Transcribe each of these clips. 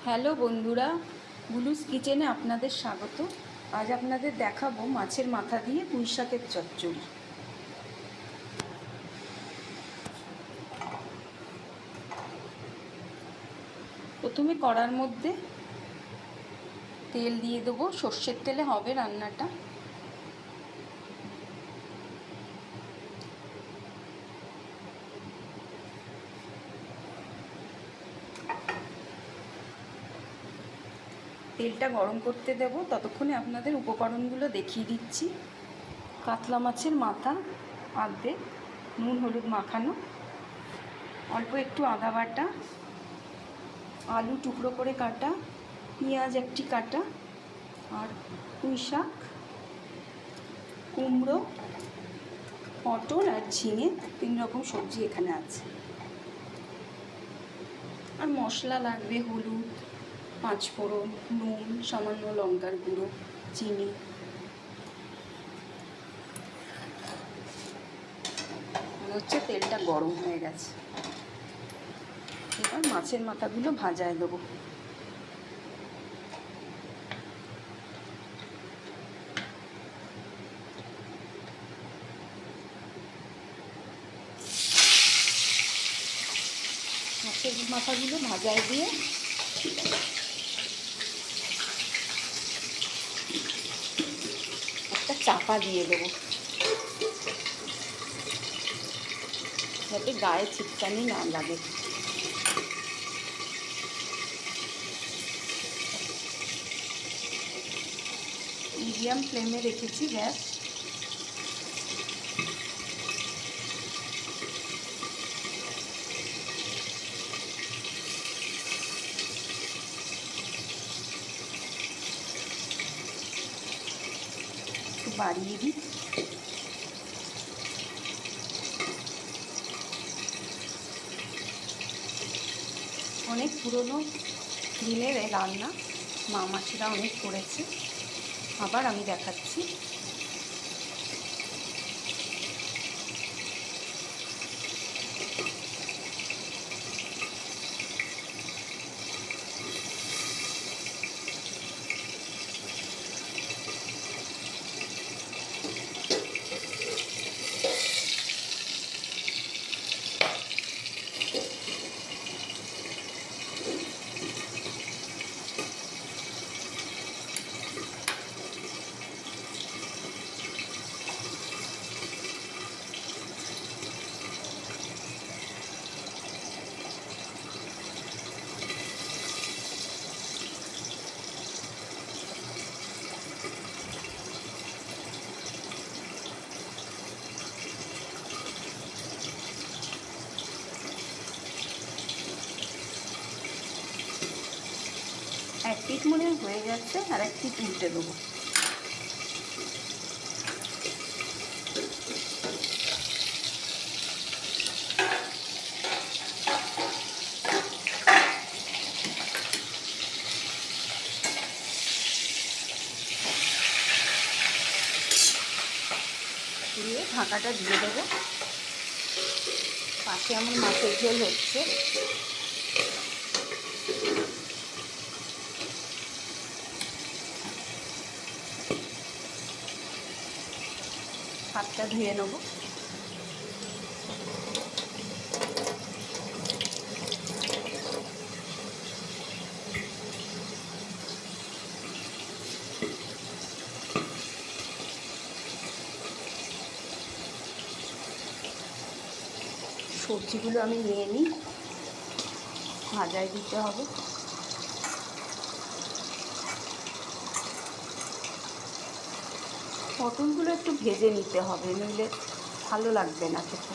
Hello বন্ধুরা, বুলুস কিচেনে আপনাদের স্বাগত। আজ আপনাদের দেখাবো মাছের মাথা দিয়ে পুঁই শাকের চচ্চড়ি। প্রথমে কড়ার মধ্যে তেল দিয়ে দেবো। সর্ষের তেলে হবে রান্নাটা। তেলটা গরম করতে দেব, ততক্ষণে আপনাদের উপকরণগুলো দেখিয়ে দিচ্ছি। কাতলা মাছের মাথা আর্ধেক, নুন হলুদ মাখানো, অল্প একটু আদা বাটা, আলু টুকরো করে কাটা, পেঁয়াজ একটি কাটা, আর পুঁই শাক, কুমড়ো, পটল আর ঝিঙে, 3 রকম সবজি এখানে আছে। আর মশলা লাগবে হলুদ, 5 ফোড়ন, নুন, সামান্য লঙ্কার গুঁড়ো, চিনি। মনে হচ্ছে তেলটা গরম হয়ে গেছে। এবার মাছের মাথাগুলো ভাজায় দেবো। মাছের মাথাগুলো ভাজায় দিয়ে একটা চাপা দিয়ে দেবো, যাতে গায়ে ছিটকানি না লাগে। মিডিয়াম ফ্লেমে রেখেছি গ্যাস। একটু বাড়িয়ে দিই। অনেক পুরনো দিনের এই রান্না, মা মাসিরা অনেক করেছে, আবার আমি দেখাচ্ছি। এক পিঠ মনে হয়ে যাচ্ছে, আর এক পিঠ উল্টে দেবো। দিয়ে ঢাকাটা দিয়ে দেবো। পাশে আমার মাছের ঝোল হচ্ছে। হাতটা ধুয়ে নেবো। সবজিগুলো আমি নিয়ে নিই, ভাজায় দিতে হবে। পটলগুলো একটু ভেজে নিতে হবে, নইলে ভালো লাগবে না খেতে।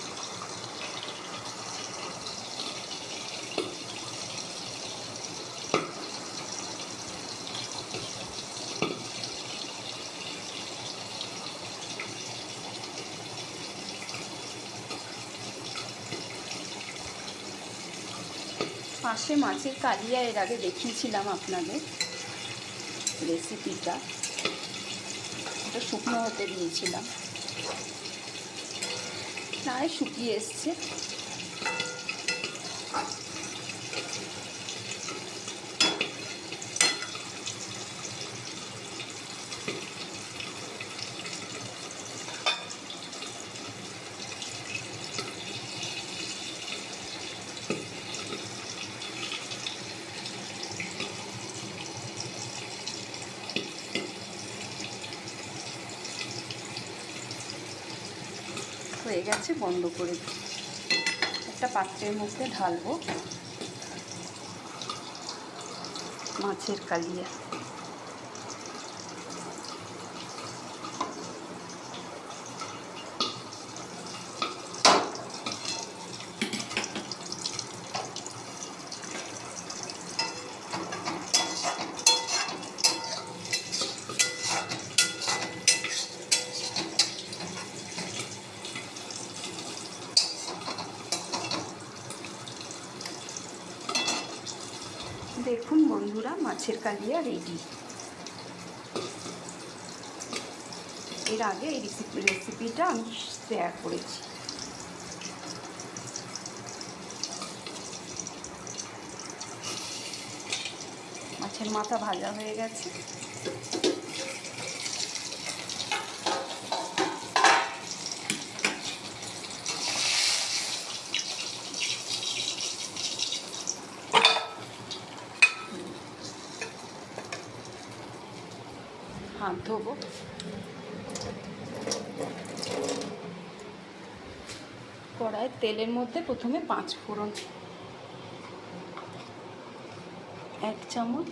পাশে মাছের কালিয়া এর আগে দেখিয়েছিলাম আপনাদের রেসিপিটা, ওটা শুকনো হতে দিয়েছিলাম, প্রায় শুকিয়ে এসছে। হয়ে গেছে, বন্ধ করে দিই। একটা পাত্রের মধ্যে ঢালবো মাছের কালিয়া। দেখুন বন্ধুরা, মাছের কালিয়া রেডি। এর আগে এই রেসিপিটা আমি শেয়ার করেছি। মাছের মাথা ভাজা হয়ে গেছে। হাত ধোবো। কড়াইয়ের তেলের মধ্যে প্রথমে 5 ফোড়ন, 1 চামচ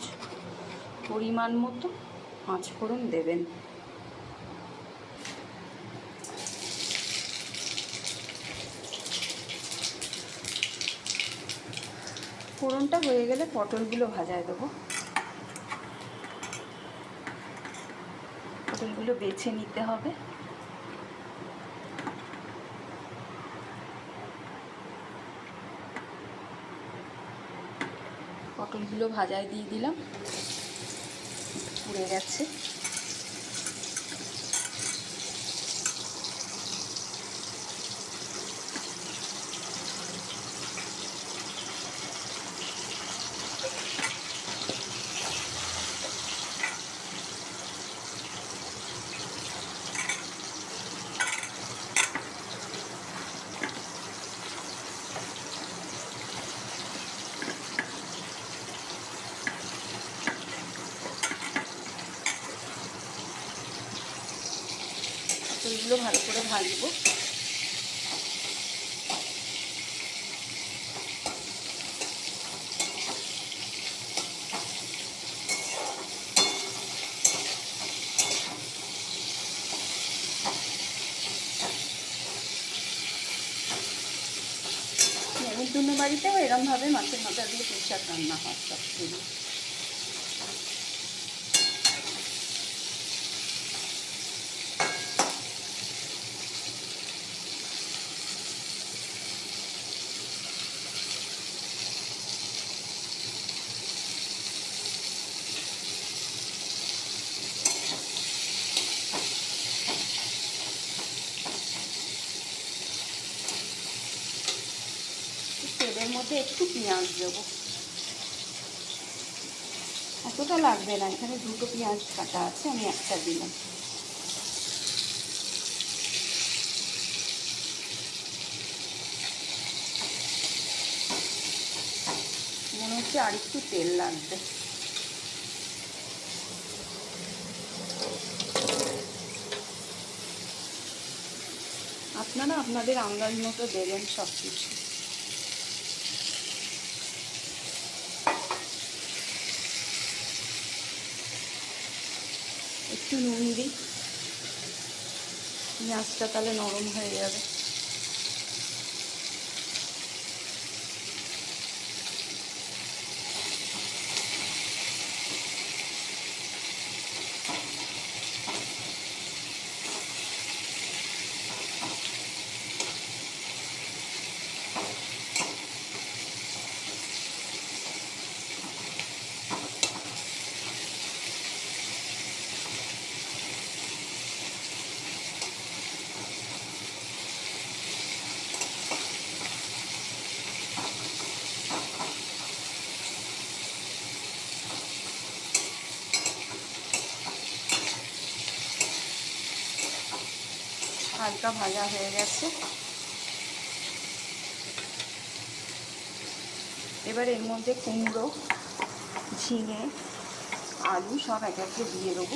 পরিমাণ মতো 5 ফোড়ন দেবেন। ফোড়নটা হয়ে গেলে পটলগুলো ভাজায় দেবো। পটলগুলো বেছে নিতে হবে। পটলগুলো ভাজায় দিয়ে দিলাম, পুড়ে গেছে। পটলগুলো ভালো করে ভাজবো। নেমন্তন্ন বাড়িতেও এরমভাবে মাছের মাথা দিয়ে পুঁইশাক রান্না হয় সব কিছু। তেলের মধ্যে একটু পেঁয়াজ দেবো, এতটা লাগবে না, এখানে 2টো পেঁয়াজ কাটা আছে, আমি একটা দিলাম। মনে হচ্ছে আর একটু তেল লাগবে। আপনারা আপনাদের আন্দাজ মতো দেবেন সব কিছু। একটু নুন দিই, পেঁয়াজটা তাহলে নরম হয়ে যাবে। হালকা ভাজা হয়ে গেছে। এবার এর মধ্যে কুমড়ো, ঝিঙে, আলু সব এক একে দিয়ে দেবো।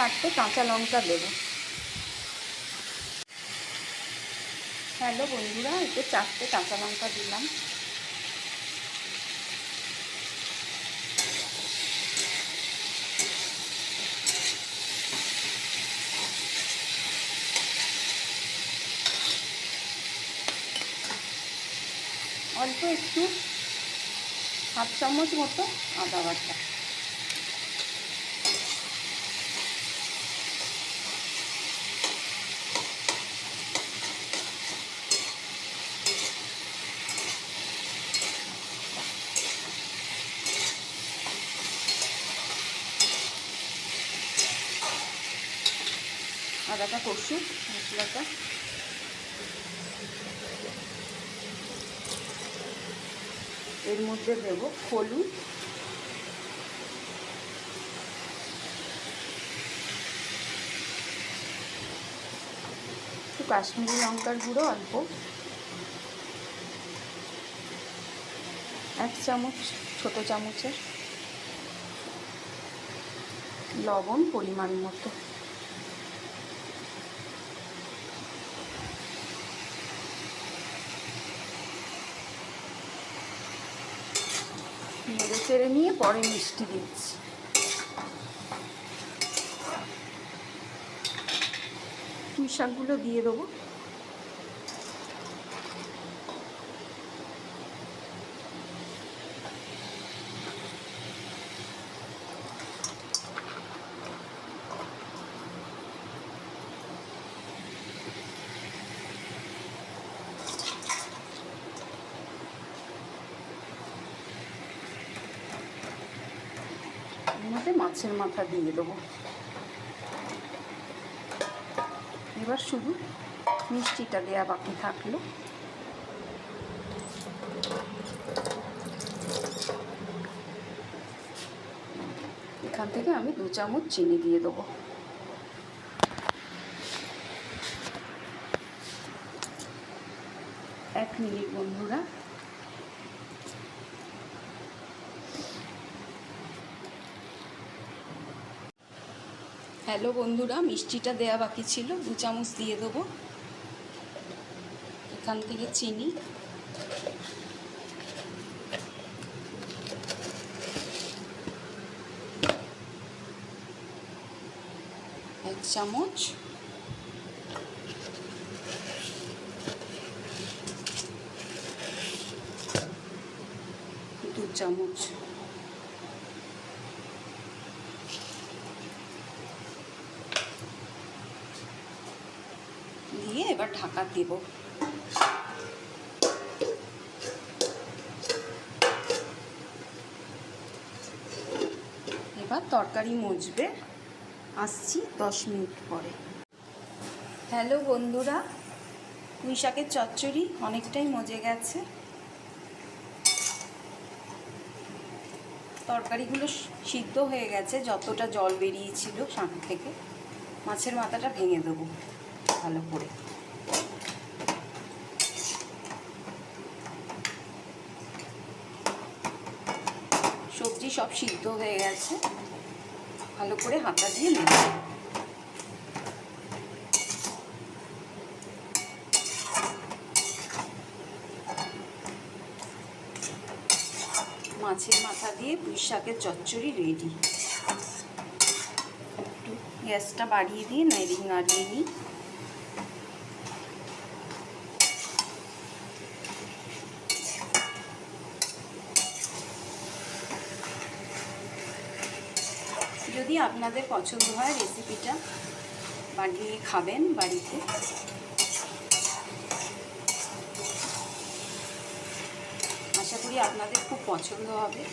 4টে কাঁচা লঙ্কা দেবো। হ্যালো বন্ধুরা, এতে 4টে কাঁচা লঙ্কা দিলাম। অল্প একটু হাফ চামচ মতো আদা বাটা, আদাটা কষুক মশলাটা। এর মধ্যে দেব হলুদ, একটু কাশ্মীরি লঙ্কার গুঁড়ো অল্প, 1 চামচ ছোট চামচের, লবণ পরিমাণ মতো, নেড়ে চেড়ে নিয়ে পরে মিষ্টি দিচ্ছি। পুঁই শাকগুলো দিয়ে দেবো। এর মধ্যে মাছের মাথা দিয়ে দেবো। এবার শুধু মিষ্টিটা দেয়া বাকি থাকলো। এখান থেকে আমি 2 চামচ চিনি দিয়ে দেবো। এক মিনিট বন্ধুরা। হ্যালো বন্ধুরা, মিষ্টিটা দেয়া বাকি ছিল, 2 চামচ দিয়ে দেবো। এখান থেকে চিনি, এক চামচ, দু চামচ, দিয়ে এবার ঢাকা দেব। এবার তরকারি মজবে, আসছি 10 মিনিট পরে। হ্যালো বন্ধুরা, পুঁই শাকের চচ্চড়ি অনেকটাই মজে গেছে। তরকারিগুলো সিদ্ধ হয়ে গেছে, যতটা জল বেরিয়েছিল শাক থেকে। মাছের মাথাটা ভেঙে দেবো ভালো করে। সবজি সব সিদ্ধ হয়ে গেছে, ভালো করে হাতা দিয়ে নেড়ে দেবো। মাছের মাথা দিয়ে পুঁই শাকের চচ্চড়ি রেডি। একটু গ্যাসটা বাড়িয়ে দিয়ে নাড়িয়ে নিই। যদি আপনাদের পছন্দ হয় রেসিপিটা বানিয়ে খাবেন বাড়িতে। আশা করি আপনাদের খুব পছন্দ হবে।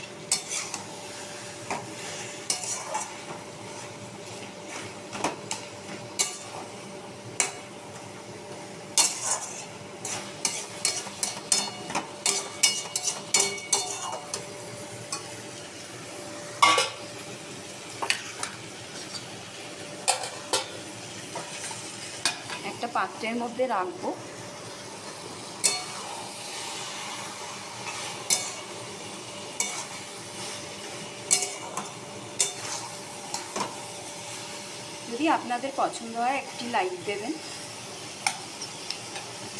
একটা পাত্রের মধ্যে রাখবো। যদি আপনাদের পছন্দ হয় একটি লাইক দেবেন,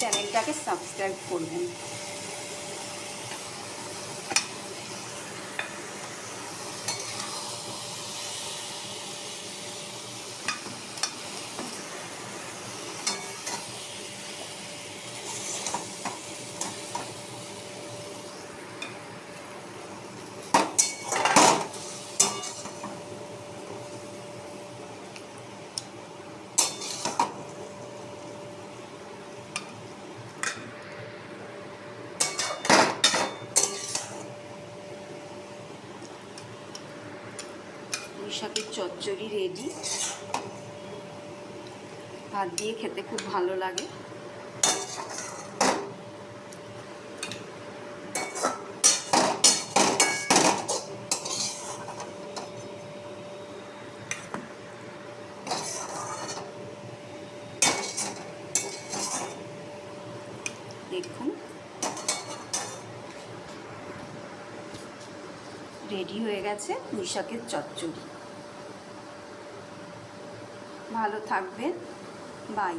চ্যানেলটাকে সাবস্ক্রাইব করবেন। পুঁই শাকের চচ্চড়ি রেডি। ভাত দিয়ে খেতে খুব ভালো লাগে। দেখুন রেডি হয়ে গেছে পুঁই শাকের চচ্চড়ি। ভালো থাকবেন, বাই।